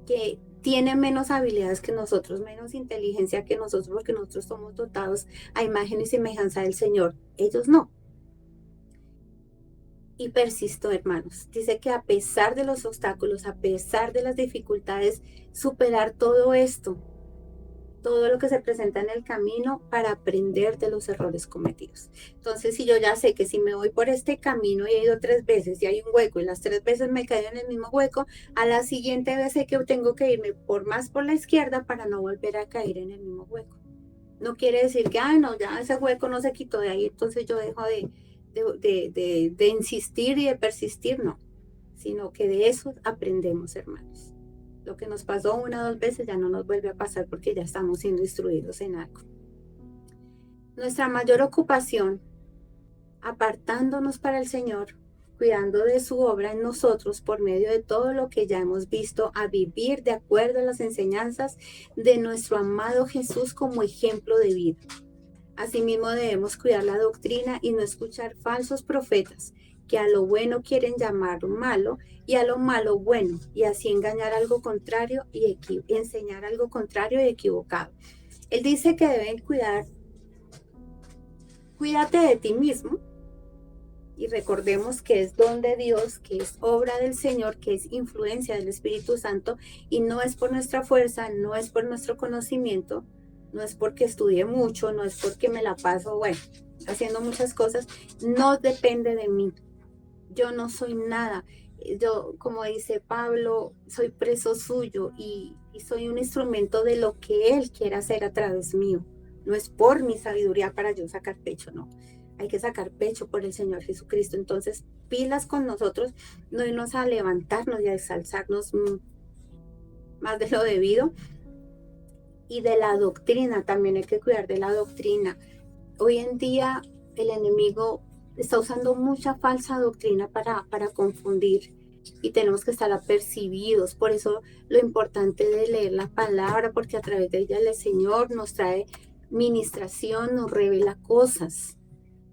que tiene menos habilidades que nosotros, menos inteligencia que nosotros, porque nosotros somos dotados a imagen y semejanza del Señor. Ellos no. Y persistió, hermanos. Dice que a pesar de los obstáculos, a pesar de las dificultades, superar todo esto, todo lo que se presenta en el camino para aprender de los errores cometidos. Entonces, si yo ya sé que si me voy por este camino y he ido 3 veces y hay un hueco y las 3 veces me caigo en el mismo hueco, a la siguiente vez sé que tengo que irme por la izquierda para no volver a caer en el mismo hueco. No quiere decir que, no, ya ese hueco no se quitó de ahí, entonces yo dejo de insistir y de persistir, no, sino que de eso aprendemos, hermanos. Lo que nos pasó 1 o 2 veces ya no nos vuelve a pasar porque ya estamos siendo instruidos en algo. Nuestra mayor ocupación, apartándonos para el Señor, cuidando de su obra en nosotros por medio de todo lo que ya hemos visto, a vivir de acuerdo a las enseñanzas de nuestro amado Jesús como ejemplo de vida. Asimismo debemos cuidar la doctrina y no escuchar falsos profetas que a lo bueno quieren llamar malo y a lo malo bueno, y así engañar algo contrario y enseñar algo contrario y equivocado. Él dice que deben cuídate de ti mismo, y recordemos que es don de Dios, que es obra del Señor, que es influencia del Espíritu Santo, y no es por nuestra fuerza, no es por nuestro conocimiento, no es porque estudie mucho, no es porque me la paso, bueno, haciendo muchas cosas, no depende de mí. Yo no soy nada. Yo, como dice Pablo, soy preso suyo y soy un instrumento de lo que Él quiere hacer a través mío. No es por mi sabiduría para yo sacar pecho, no. Hay que sacar pecho por el Señor Jesucristo. Entonces, pilas con nosotros, no irnos a levantarnos y a exalzarnos más de lo debido. Y de la doctrina, también hay que cuidar de la doctrina. Hoy en día el enemigo está usando mucha falsa doctrina para confundir y tenemos que estar apercibidos. Por eso lo importante de leer la palabra, porque a través de ella el Señor nos trae ministración, nos revela cosas.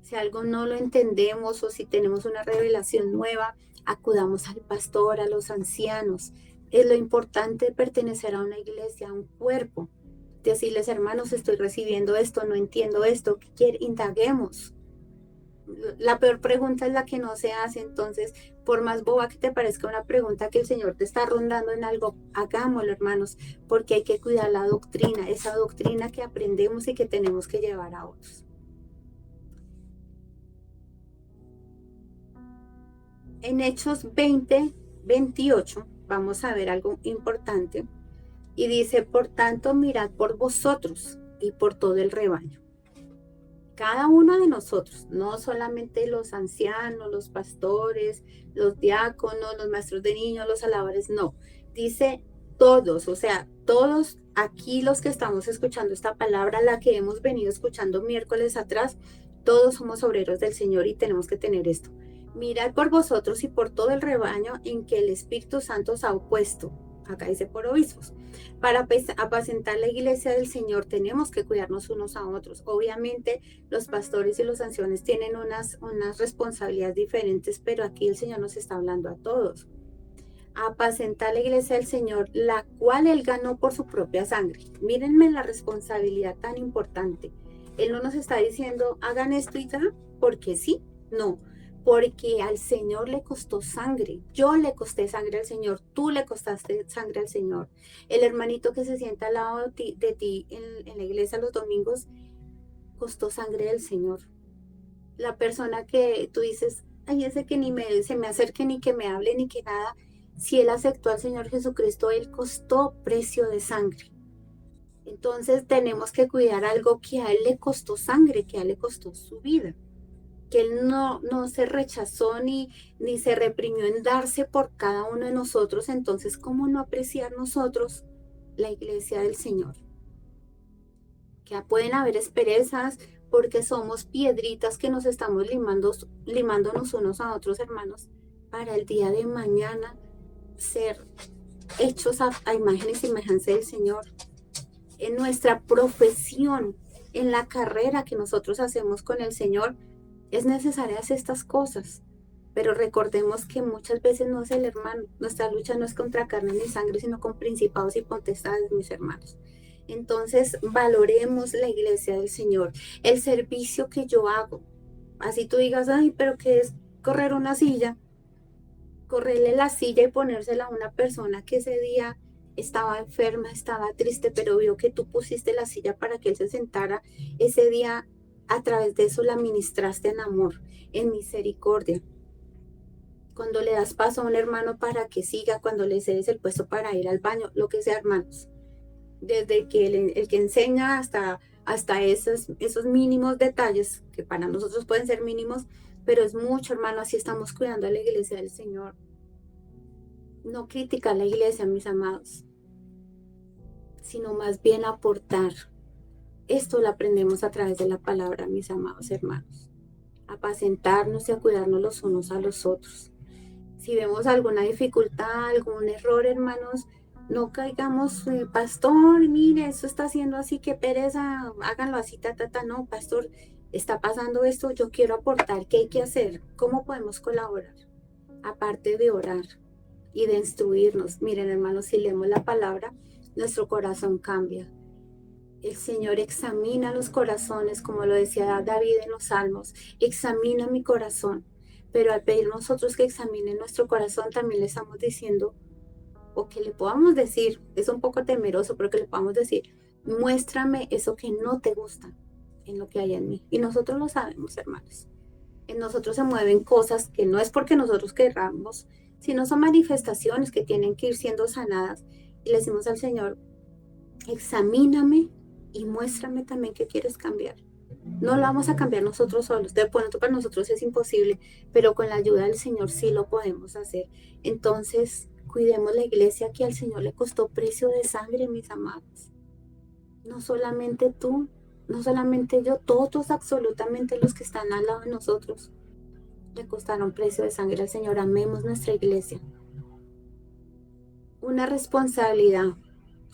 Si algo no lo entendemos o si tenemos una revelación nueva, acudamos al pastor, a los ancianos. Es lo importante de pertenecer a una iglesia, a un cuerpo. Decirles, hermanos, estoy recibiendo esto, no entiendo esto, ¿qué quiere? Indaguemos. La peor pregunta es la que no se hace, entonces, por más boba que te parezca una pregunta que el Señor te está rondando en algo, hagámoslo, hermanos, porque hay que cuidar la doctrina, esa doctrina que aprendemos y que tenemos que llevar a otros. En Hechos 20, 28, vamos a ver algo importante. Y dice, por tanto, mirad por vosotros y por todo el rebaño. Cada uno de nosotros, no solamente los ancianos, los pastores, los diáconos, los maestros de niños, los alabadores, no. Dice todos, o sea, todos aquí los que estamos escuchando esta palabra, la que hemos venido escuchando miércoles atrás, todos somos obreros del Señor y tenemos que tener esto. Mirad por vosotros y por todo el rebaño en que el Espíritu Santo os ha puesto. Acá dice por obispos. Para apacentar la iglesia del Señor tenemos que cuidarnos unos a otros. Obviamente los pastores y los ancianos tienen unas responsabilidades diferentes, pero aquí el Señor nos está hablando a todos. Apacentar la iglesia del Señor, la cual Él ganó por su propia sangre. Mírenme la responsabilidad tan importante. Él no nos está diciendo, hagan esto y ya, porque sí, no. Porque al Señor le costó sangre. Yo le costé sangre al Señor. Tú le costaste sangre al Señor. El hermanito que se sienta al lado de ti en la iglesia los domingos costó sangre del Señor. La persona que tú dices, ay, ese que ni se me acerque, ni que me hable, ni que nada. Si él aceptó al Señor Jesucristo, él costó precio de sangre. Entonces tenemos que cuidar algo que a él le costó sangre, que a él le costó su vida. Que él no se rechazó ni se reprimió en darse por cada uno de nosotros. Entonces, ¿cómo no apreciar nosotros la iglesia del Señor? Que pueden haber asperezas porque somos piedritas que nos estamos limándonos unos a otros, hermanos, para el día de mañana ser hechos a imagen y semejanza del Señor. En nuestra profesión, en la carrera que nosotros hacemos con el Señor, es necesaria hacer estas cosas, pero recordemos que muchas veces no es el hermano. Nuestra lucha no es contra carne ni sangre, sino con principados y potestades, mis hermanos. Entonces, valoremos la iglesia del Señor, el servicio que yo hago. Así tú digas, ay, pero ¿qué es correr una silla? Correrle la silla y ponérsela a una persona que ese día estaba enferma, estaba triste, pero vio que tú pusiste la silla para que él se sentara ese día. A través de eso la ministraste en amor, en misericordia. Cuando le das paso a un hermano para que siga, cuando le cedes el puesto para ir al baño, lo que sea, hermanos. Desde que el que enseña hasta esos mínimos detalles, que para nosotros pueden ser mínimos, pero es mucho, hermano, así estamos cuidando a la iglesia del Señor. No criticar la iglesia, mis amados, sino más bien aportar. Esto lo aprendemos a través de la palabra, mis amados hermanos. Apacentarnos y a cuidarnos los unos a los otros. Si vemos alguna dificultad, algún error, hermanos, no caigamos, pastor, mire, esto está haciendo así, qué pereza, háganlo así, no, pastor, está pasando esto, yo quiero aportar, ¿qué hay que hacer? ¿Cómo podemos colaborar? Aparte de orar y de instruirnos. Miren, hermanos, si leemos la palabra, nuestro corazón cambia. El Señor examina los corazones, como lo decía David en los Salmos, examina mi corazón. Pero al pedir nosotros que examine nuestro corazón, también le estamos diciendo, o que le podamos decir, es un poco temeroso, pero que le podamos decir, muéstrame eso que no te gusta en lo que hay en mí. Y nosotros lo sabemos, hermanos. En nosotros se mueven cosas que no es porque nosotros querramos, sino son manifestaciones que tienen que ir siendo sanadas. Y le decimos al Señor, examíname y muéstrame también qué quieres cambiar. No lo vamos a cambiar nosotros solos. De pronto para nosotros es imposible, pero con la ayuda del Señor sí lo podemos hacer. Entonces, cuidemos la iglesia que al Señor le costó precio de sangre, mis amados. No solamente tú, no solamente yo, todos absolutamente los que están al lado de nosotros le costaron precio de sangre al Señor. Amemos nuestra iglesia. Una responsabilidad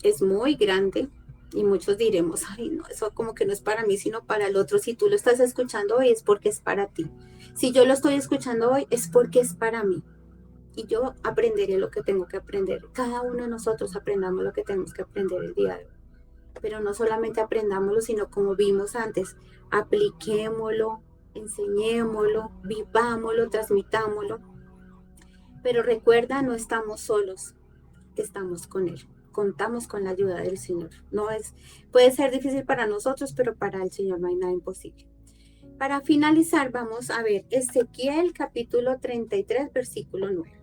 es muy grande y muchos diremos, ay no, eso como que no es para mí, sino para el otro. Si tú lo estás escuchando hoy es porque es para ti. Si yo lo estoy escuchando hoy es porque es para mí. Y yo aprenderé lo que tengo que aprender. Cada uno de nosotros aprendamos lo que tenemos que aprender el día de hoy. Pero no solamente aprendámoslo, sino como vimos antes, apliquémoslo, enseñémoslo, vivámoslo, transmitámoslo. Pero recuerda, no estamos solos, estamos con Él. Contamos con la ayuda del Señor. Puede ser difícil para nosotros, pero para el Señor no hay nada imposible. Para finalizar, vamos a ver Ezequiel capítulo 33, versículo 9.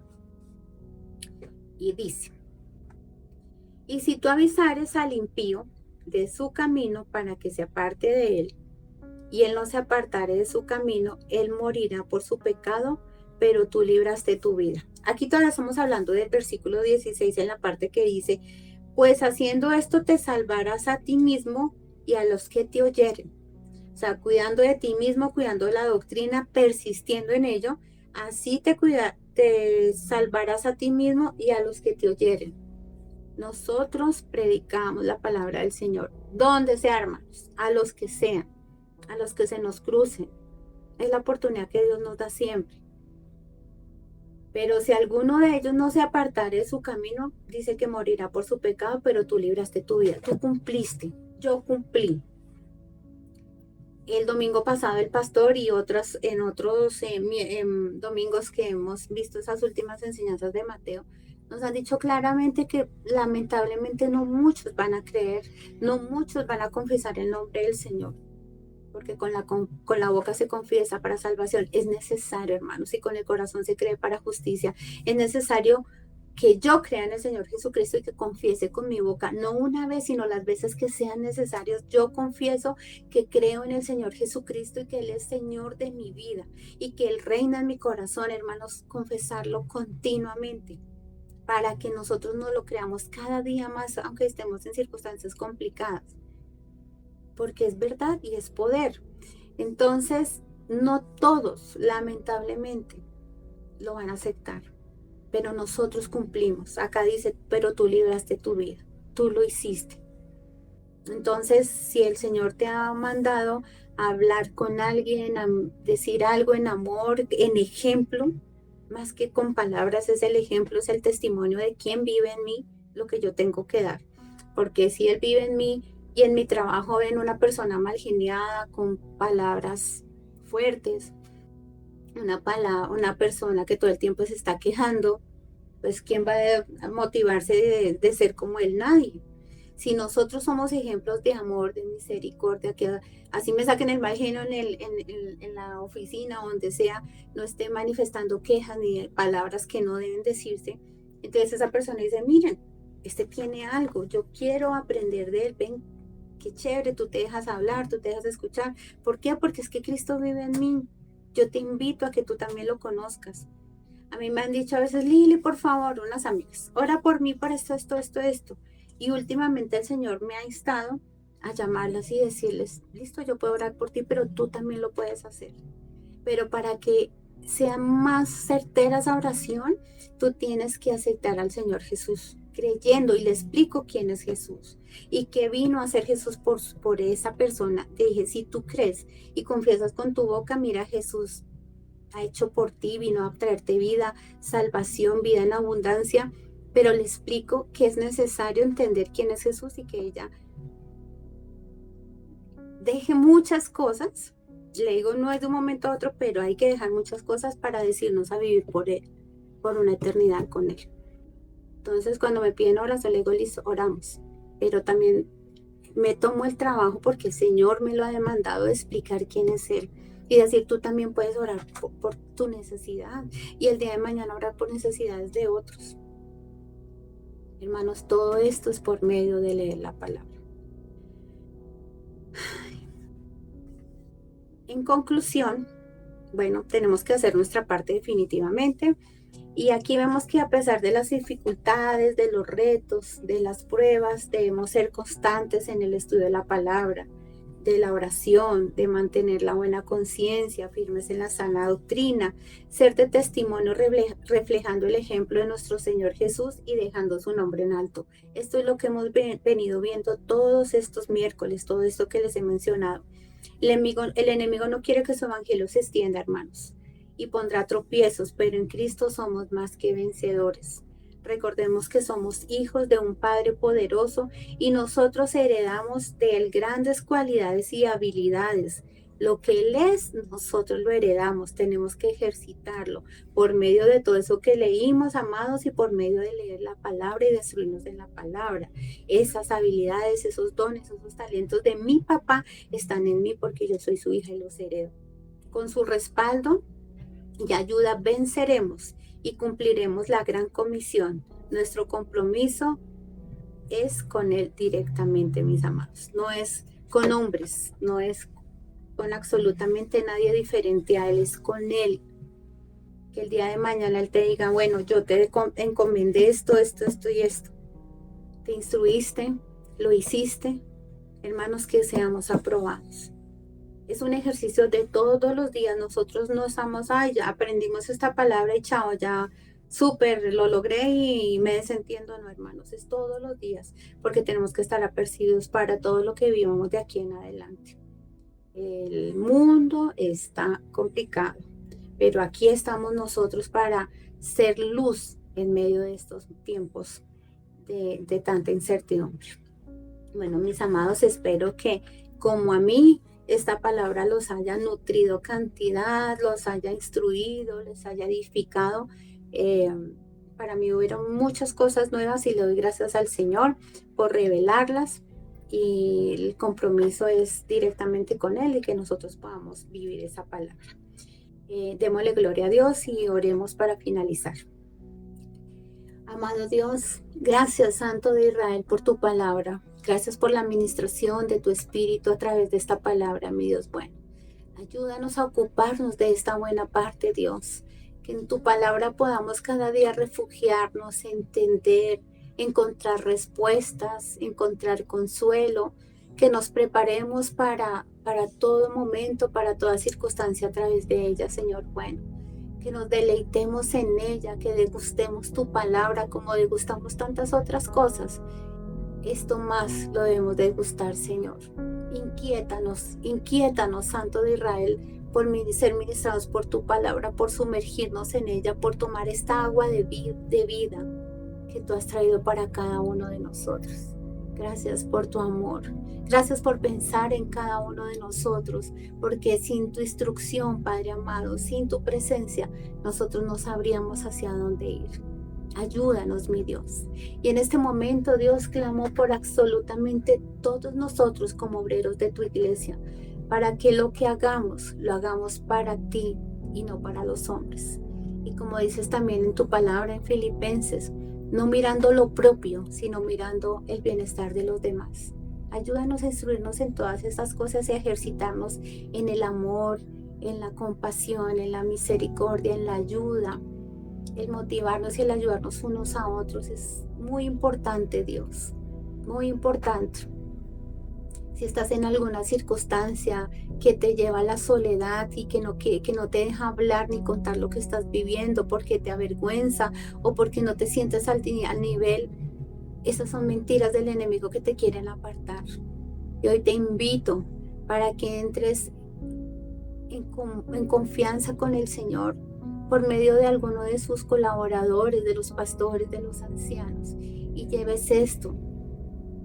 Y dice, y si tú avisares al impío de su camino para que se aparte de él, y él no se apartare de su camino, él morirá por su pecado, pero tú libraste tu vida. Aquí todavía estamos hablando del versículo 16 en la parte que dice, pues haciendo esto te salvarás a ti mismo y a los que te oyeren. O sea, cuidando de ti mismo, cuidando de la doctrina, persistiendo en ello, así te salvarás a ti mismo y a los que te oyeren. Nosotros predicamos la palabra del Señor, donde sea, hermanos, a los que sean, a los que se nos crucen. Es la oportunidad que Dios nos da siempre. Pero si alguno de ellos no se apartare de su camino, dice que morirá por su pecado, pero tú libraste tu vida. Tú cumpliste, yo cumplí. El domingo pasado el pastor y en otros domingos que hemos visto esas últimas enseñanzas de Mateo, nos han dicho claramente que lamentablemente no muchos van a creer, no muchos van a confesar el nombre del Señor. Porque con la boca se confiesa para salvación. Es necesario, hermanos, y con el corazón se cree para justicia. Es necesario que yo crea en el Señor Jesucristo y que confiese con mi boca, no una vez, sino las veces que sean necesarios. Yo confieso que creo en el Señor Jesucristo y que Él es Señor de mi vida y que Él reina en mi corazón, hermanos, confesarlo continuamente para que nosotros no lo creamos cada día más, aunque estemos en circunstancias complicadas. Porque es verdad y es poder. Entonces, no todos, lamentablemente, lo van a aceptar, pero nosotros cumplimos. Acá dice, pero tú libraste tu vida, tú lo hiciste. Entonces, si el Señor te ha mandado a hablar con alguien, a decir algo en amor, en ejemplo, más que con palabras, es el ejemplo, es el testimonio de quién vive en mí, lo que yo tengo que dar. Porque si Él vive en mí, y en mi trabajo ven una persona mal geniada, con palabras fuertes, una persona que todo el tiempo se está quejando, pues ¿quién va a motivarse de ser como él? Nadie. Si nosotros somos ejemplos de amor, de misericordia, que así me saquen el mal genio en la oficina o donde sea, no esté manifestando quejas ni palabras que no deben decirse, entonces esa persona dice, miren, este tiene algo, yo quiero aprender de él, ven, qué chévere, tú te dejas hablar, tú te dejas escuchar. ¿Por qué? Porque es que Cristo vive en mí. Yo te invito a que tú también lo conozcas. A mí me han dicho a veces, Lili, por favor, unas amigas, ora por mí para esto. Y últimamente el Señor me ha instado a llamarlas y decirles, listo, yo puedo orar por ti, pero tú también lo puedes hacer. Pero para que sea más certera esa oración, tú tienes que aceptar al Señor Jesús creyendo, y le explico quién es Jesús y qué vino a hacer Jesús por esa persona. Te dije, si tú crees y confiesas con tu boca, mira, Jesús ha hecho por ti, vino a traerte vida, salvación, vida en abundancia, pero le explico que es necesario entender quién es Jesús y que ella deje muchas cosas. Le digo, no es de un momento a otro, pero hay que dejar muchas cosas para decirnos a vivir por Él, por una eternidad con Él. Entonces, cuando me piden oración, le digo, listo, oramos. Pero también me tomo el trabajo porque el Señor me lo ha demandado de explicar quién es Él. Y decir, tú también puedes orar por tu necesidad y el día de mañana orar por necesidades de otros. Hermanos, todo esto es por medio de leer la palabra. En conclusión, bueno, tenemos que hacer nuestra parte definitivamente. Y aquí vemos que a pesar de las dificultades, de los retos, de las pruebas, debemos ser constantes en el estudio de la palabra, de la oración, de mantener la buena conciencia, firmes en la sana doctrina, ser de testimonio reflejando el ejemplo de nuestro Señor Jesús y dejando su nombre en alto. Esto es lo que hemos venido viendo todos estos miércoles, todo esto que les he mencionado. El enemigo no quiere que su evangelio se extienda, hermanos, y pondrá tropiezos, pero en Cristo somos más que vencedores. Recordemos que somos hijos de un Padre poderoso y nosotros heredamos de Él grandes cualidades y habilidades. Lo que Él es, nosotros lo heredamos, tenemos que ejercitarlo por medio de todo eso que leímos, amados, y por medio de leer la palabra y destruirnos en la palabra. Esas habilidades, esos dones, esos talentos de mi papá están en mí porque yo soy su hija y los heredo. Con su respaldo y ayuda venceremos y cumpliremos la gran comisión. Nuestro compromiso es con Él directamente, mis amados. No es con hombres, no es con absolutamente nadie diferente a Él, es con Él. Que el día de mañana Él te diga, bueno, yo te encomendé esto y esto. Te instruiste, lo hiciste. Hermanos, que seamos aprobados. Es un ejercicio de todos los días. Nosotros no estamos, ya aprendimos esta palabra y chao, ya súper, lo logré y me desentiendo. No, hermanos, es todos los días, porque tenemos que estar apercibidos para todo lo que vivamos de aquí en adelante. El mundo está complicado, pero aquí estamos nosotros para ser luz en medio de estos tiempos de tanta incertidumbre. Bueno, mis amados, espero que como a mí, esta palabra los haya nutrido cantidad, los haya instruido, les haya edificado. Para mí hubieron muchas cosas nuevas y le doy gracias al Señor por revelarlas, y el compromiso es directamente con Él y que nosotros podamos vivir esa palabra. Démosle gloria a Dios y oremos para finalizar. Amado Dios, gracias, Santo de Israel, por tu palabra. Gracias por la administración de tu Espíritu a través de esta palabra, mi Dios bueno. Ayúdanos a ocuparnos de esta buena parte, Dios. Que en tu palabra podamos cada día refugiarnos, entender, encontrar respuestas, encontrar consuelo. Que nos preparemos para todo momento, para toda circunstancia a través de ella, Señor bueno. Que nos deleitemos en ella, que degustemos tu palabra como degustamos tantas otras cosas. Esto más lo debemos degustar, Señor. Inquiétanos, Santo de Israel, por ser ministrados por tu palabra, por sumergirnos en ella, por tomar esta agua de vida que tú has traído para cada uno de nosotros. Gracias por tu amor. Gracias por pensar en cada uno de nosotros, porque sin tu instrucción, Padre amado, sin tu presencia, nosotros no sabríamos hacia dónde ir. Ayúdanos, mi Dios. Y en este momento, Dios, clamo por absolutamente todos nosotros como obreros de tu iglesia, para que lo que hagamos, lo hagamos para ti y no para los hombres. Y como dices también en tu palabra en Filipenses, no mirando lo propio, sino mirando el bienestar de los demás. Ayúdanos a instruirnos en todas estas cosas y a ejercitarnos en el amor, en la compasión, en la misericordia, en la ayuda. El motivarnos y el ayudarnos unos a otros es muy importante, Dios, muy importante. Si estás en alguna circunstancia que te lleva a la soledad y que no te deja hablar ni contar lo que estás viviendo porque te avergüenza o porque no te sientes al nivel, esas son mentiras del enemigo que te quieren apartar. Y hoy te invito para que entres en confianza con el Señor por medio de alguno de sus colaboradores, de los pastores, de los ancianos, y lleves esto.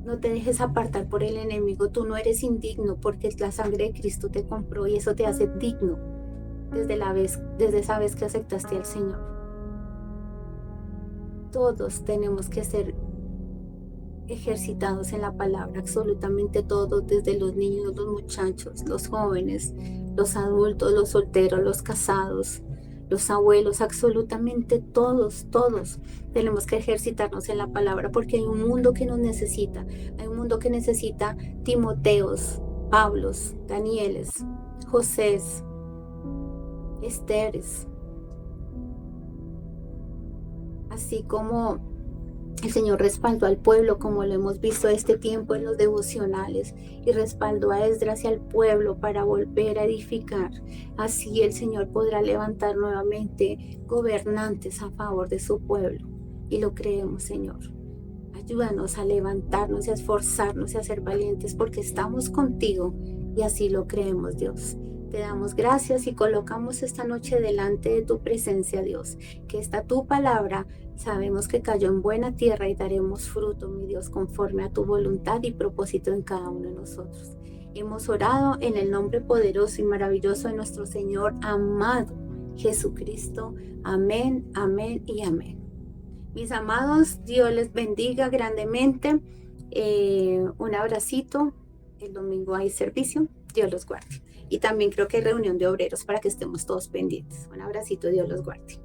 No te dejes apartar por el enemigo. Tú no eres indigno porque la sangre de Cristo te compró y eso te hace digno desde esa vez que aceptaste al Señor. Todos tenemos que ser ejercitados en la palabra, absolutamente todos, desde los niños, los muchachos, los jóvenes, los adultos, los solteros, los casados, los abuelos, absolutamente todos, todos tenemos que ejercitarnos en la palabra porque hay un mundo que nos necesita, hay un mundo que necesita Timoteos, Pablos, Danieles, Josés, Esteres, así como el Señor respaldó al pueblo, como lo hemos visto este tiempo en los devocionales, y respaldó a Esdras y al pueblo para volver a edificar. Así el Señor podrá levantar nuevamente gobernantes a favor de su pueblo. Y lo creemos, Señor. Ayúdanos a levantarnos y a esforzarnos y a ser valientes porque estamos contigo y así lo creemos, Dios. Te damos gracias y colocamos esta noche delante de tu presencia, Dios, que esta tu palabra sabemos que cayó en buena tierra y daremos fruto, mi Dios, conforme a tu voluntad y propósito en cada uno de nosotros. Hemos orado en el nombre poderoso y maravilloso de nuestro Señor amado Jesucristo. Amén, amén y amén. Mis amados, Dios les bendiga grandemente. Un abracito. El domingo hay servicio. Dios los guarde. Y también creo que hay reunión de obreros para que estemos todos pendientes. Un abracito, Dios los guarde.